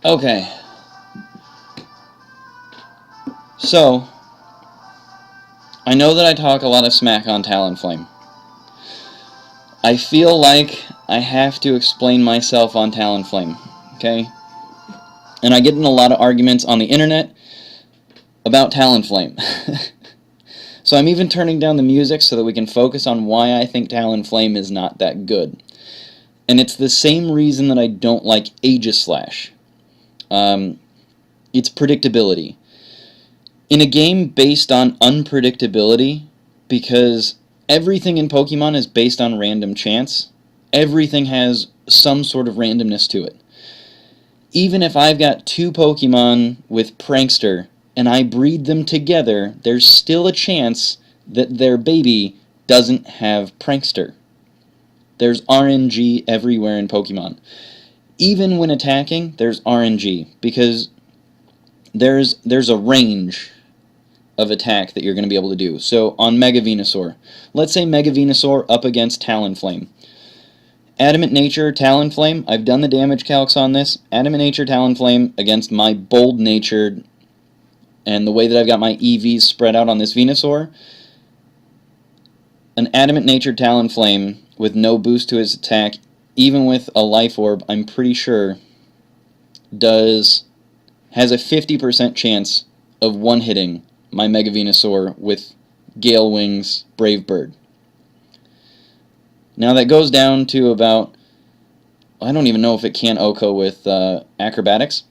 Okay. So, I know that I talk a lot of smack on Talonflame. I feel like I have to explain myself on Talonflame, okay? And I get in a lot of arguments on the internet about Talonflame. So I'm even turning down the music so that we can focus on why I think Talonflame is not that good. And it's the same reason that I don't like aegislash. It's predictability. In a game based on unpredictability, because everything in Pokemon is based on random chance, everything has some sort of randomness to it. Even if I've got two Pokemon with Prankster and I breed them together, there's still a chance that their baby doesn't have Prankster. There's RNG everywhere in Pokemon. Even when attacking, there's RNG, because there's a range of attack that you're going to be able to do. So on Mega Venusaur, let's say Mega Venusaur up against Talonflame. Adamant Nature, Talonflame, I've done the damage calcs on this. Adamant Nature, Talonflame against my bold natured, and the way that I've got my EVs spread out on this Venusaur, an Adamant Nature Talonflame with no boost to his attack, even with a Life Orb, I'm pretty sure, has a 50% chance of one-hitting my Mega Venusaur with Gale Wings Brave Bird. Now that goes down to about, I don't even know if it can OHKO with Acrobatics.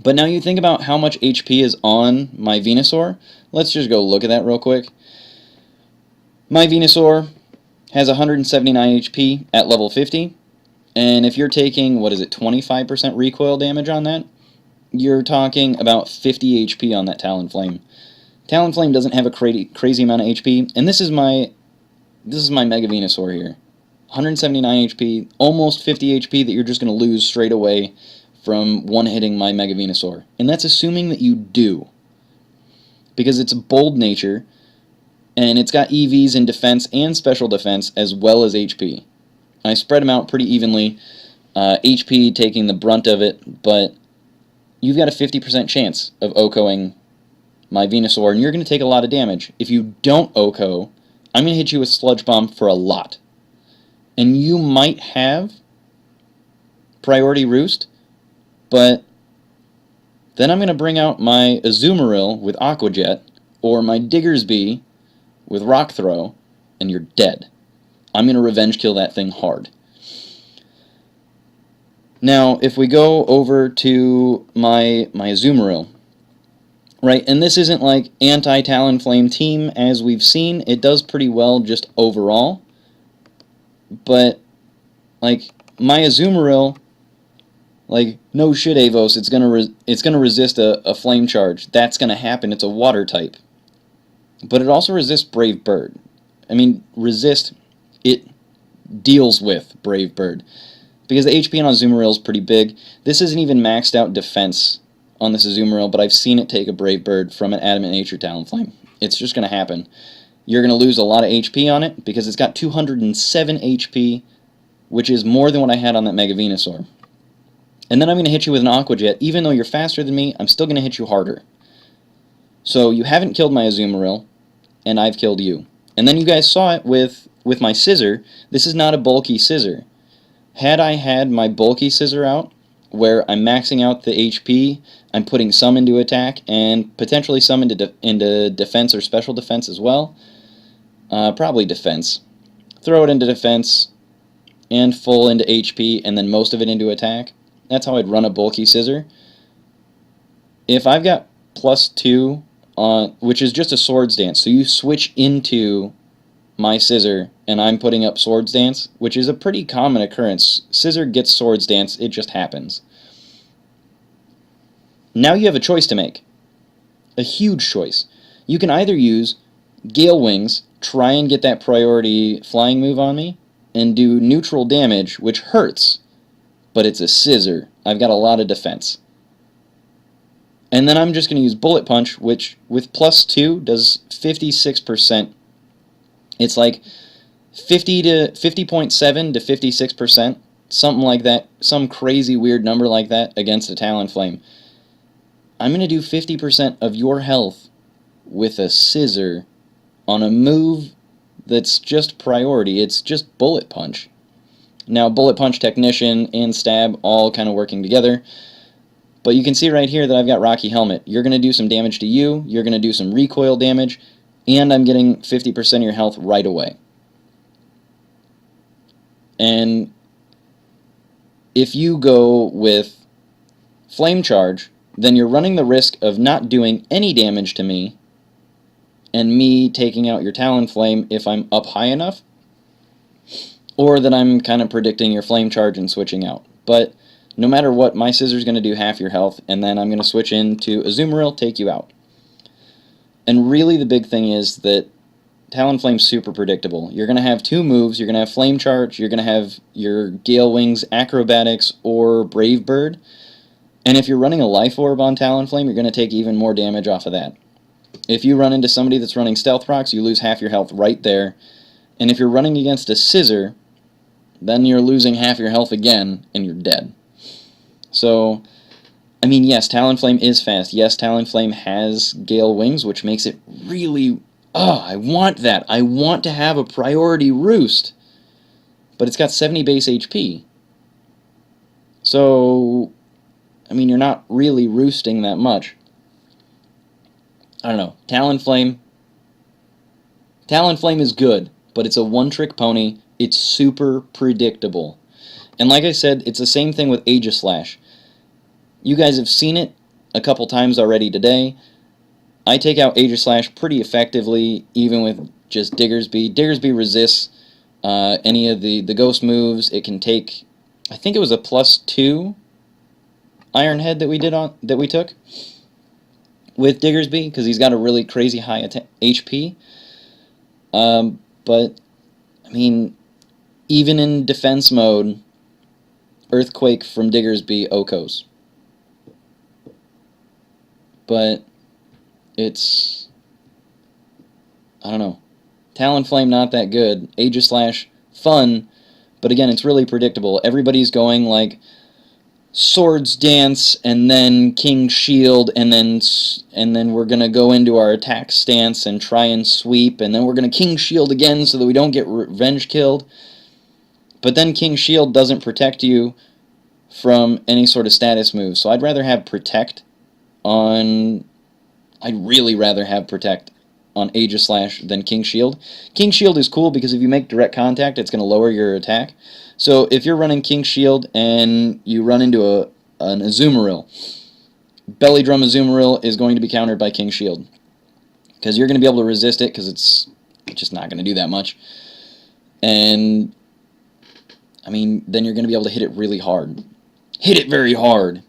But now you think about how much HP is on my Venusaur. Let's just go look at that real quick. My Venusaur has 179 HP at level 50. And if you're taking, 25% recoil damage on that, you're talking about 50 HP on that Talonflame. Talonflame doesn't have a crazy amount of HP, and this is my Mega Venusaur here. 179 HP, almost 50 HP that you're just going to lose straight away from one-hitting my Mega Venusaur. And that's assuming that you do. Because it's a bold nature, and it's got EVs in defense and special defense as well as HP. I spread them out pretty evenly, HP taking the brunt of it, but you've got a 50% chance of OHKOing my Venusaur, and you're going to take a lot of damage. If you don't OHKO, I'm going to hit you with Sludge Bomb for a lot. And you might have Priority Roost, but then I'm going to bring out my Azumarill with Aqua Jet, or my Diggersby with Rock Throw, and you're dead. I'm going to revenge kill that thing hard. Now, if we go over to my Azumarill, right, and this isn't like anti-Talonflame team as we've seen, it does pretty well just overall, but, like, my Azumarill, like, no shit, Avos, it's gonna resist a Flame Charge. That's gonna happen, it's a water type. But it also resists Brave Bird. I mean, it deals with Brave Bird. Because the HP on Azumarill is pretty big. This isn't even maxed out defense on this Azumarill, but I've seen it take a Brave Bird from an Adamant Nature Talonflame. It's just going to happen. You're going to lose a lot of HP on it, because it's got 207 HP, which is more than what I had on that Mega Venusaur. And then I'm going to hit you with an Aqua Jet. Even though you're faster than me, I'm still going to hit you harder. So you haven't killed my Azumarill, and I've killed you. And then you guys saw it with my Scissor. This is not a bulky Scissor. Had I had my bulky Scissor out, where I'm maxing out the HP, I'm putting some into attack, and potentially some into defense or special defense as well, probably defense. Throw it into defense, and full into HP, and then most of it into attack. That's how I'd run a bulky Scissor. If I've got +2 on, which is just a Swords Dance, so you switch into my Scissor, and I'm putting up Swords Dance, which is a pretty common occurrence. Scissor gets Swords Dance, it just happens. Now you have a choice to make. A huge choice. You can either use Gale Wings, try and get that priority flying move on me, and do neutral damage, which hurts, but it's a Scissor. I've got a lot of defense. And then I'm just going to use Bullet Punch, which with +2 does 56%. It's like 50.7 to 56% something like that, some crazy weird number like that against a Talonflame, I'm going to do 50% of your health with a scissor on a move that's just priority. It's just Bullet Punch. Now, Bullet Punch, Technician, and Stab all kind of working together. But you can see right here that I've got Rocky Helmet. You're going to do some damage to you, you're going to do some recoil damage, and I'm getting 50% of your health right away. And if you go with Flame Charge, then you're running the risk of not doing any damage to me, and me taking out your Talonflame if I'm up high enough, or that I'm kind of predicting your Flame Charge and switching out. But no matter what, my Scissor's going to do half your health, and then I'm going to switch into Azumarill, take you out. And really the big thing is that Talonflame's super predictable. You're going to have two moves. You're going to have Flame Charge, you're going to have your Gale Wings, Acrobatics, or Brave Bird. And if you're running a Life Orb on Talonflame, you're going to take even more damage off of that. If you run into somebody that's running Stealth Rocks, you lose half your health right there. And if you're running against a Scissor, then you're losing half your health again, and you're dead. So, I mean, yes, Talonflame is fast. Yes, Talonflame has Gale Wings, which makes it really... Oh, I want that. I want to have a priority roost. But it's got 70 base HP. So, I mean, you're not really roosting that much. I don't know. Talonflame is good, but it's a one-trick pony. It's super predictable. And like I said, it's the same thing with aegislash. You guys have seen it a couple times already today. I take out aegislash pretty effectively, even with just Diggersby. Diggersby resists any of the ghost moves. It can take, I think it was a +2 Iron Head that we took with Diggersby, because he's got a really crazy high HP. But, I mean, even in defense mode, Earthquake from Diggersby Okos. But it's, I don't know. Talonflame not that good. Aegislash fun, but again, it's really predictable. Everybody's going like Swords Dance and then King Shield, and then we're gonna go into our attack stance and try and sweep, and then we're gonna King Shield again so that we don't get revenge killed. But then King Shield doesn't protect you from any sort of status move, so I'd rather have Protect on... I'd really rather have Protect on Aegislash than King Shield. King Shield is cool because if you make direct contact, it's going to lower your attack. So if you're running King Shield and you run into an Azumarill, Belly Drum Azumarill is going to be countered by King Shield, because you're going to be able to resist it because it's just not going to do that much. And, I mean, then you're going to be able to hit it really hard. Hit it very hard.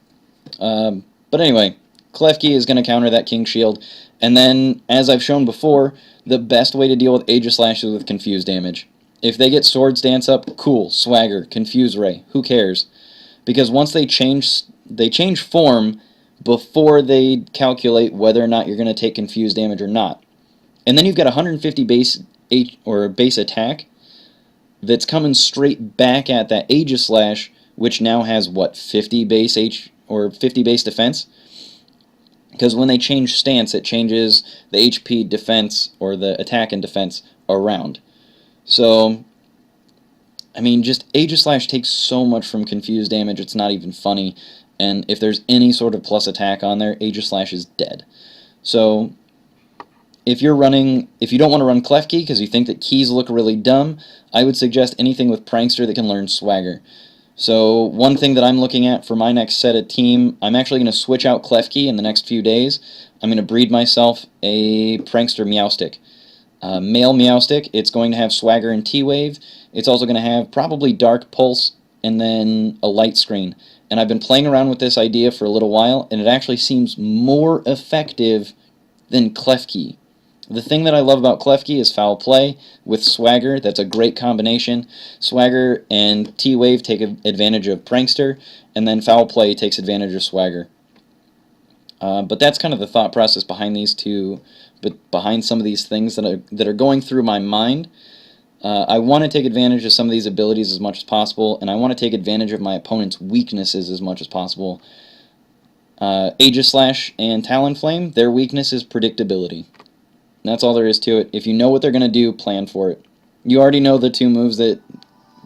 But anyway, Klefki is going to counter that King Shield, and then, as I've shown before, the best way to deal with Aegislash is with Confuse damage. If they get Swords Dance up, cool, Swagger, Confuse Ray, who cares? Because once they change form before they calculate whether or not you're going to take Confuse damage or not. And then you've got 150 base attack that's coming straight back at that Aegislash, which now has, what, 50 base 50 base defense? Because when they change stance, it changes the HP defense, or the attack and defense, around. So, I mean, just Aegislash takes so much from Confused damage, it's not even funny. And if there's any sort of plus attack on there, Aegislash is dead. So, if you don't want to run Klefki because you think that keys look really dumb, I would suggest anything with Prankster that can learn Swagger. So one thing that I'm looking at for my next set of team, I'm actually going to switch out Klefki in the next few days. I'm going to breed myself a Prankster Meowstic. Male Meowstic, it's going to have Swagger and T-Wave. It's also going to have probably Dark Pulse and then a Light Screen. And I've been playing around with this idea for a little while, and it actually seems more effective than Klefki. The thing that I love about Klefki is Foul Play with Swagger. That's a great combination. Swagger and T-Wave take advantage of Prankster, and then Foul Play takes advantage of Swagger. But that's kind of the thought process behind these two, but behind some of these things that are going through my mind. I want to take advantage of some of these abilities as much as possible, and I want to take advantage of my opponent's weaknesses as much as possible. Aegislash and Talonflame, their weakness is predictability. That's all there is to it. If you know what they're going to do, plan for it. You already know the two moves that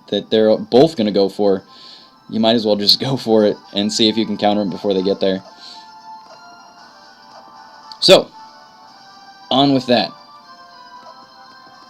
they're both going to go for. You might as well just go for it and see if you can counter them before they get there. So, on with that.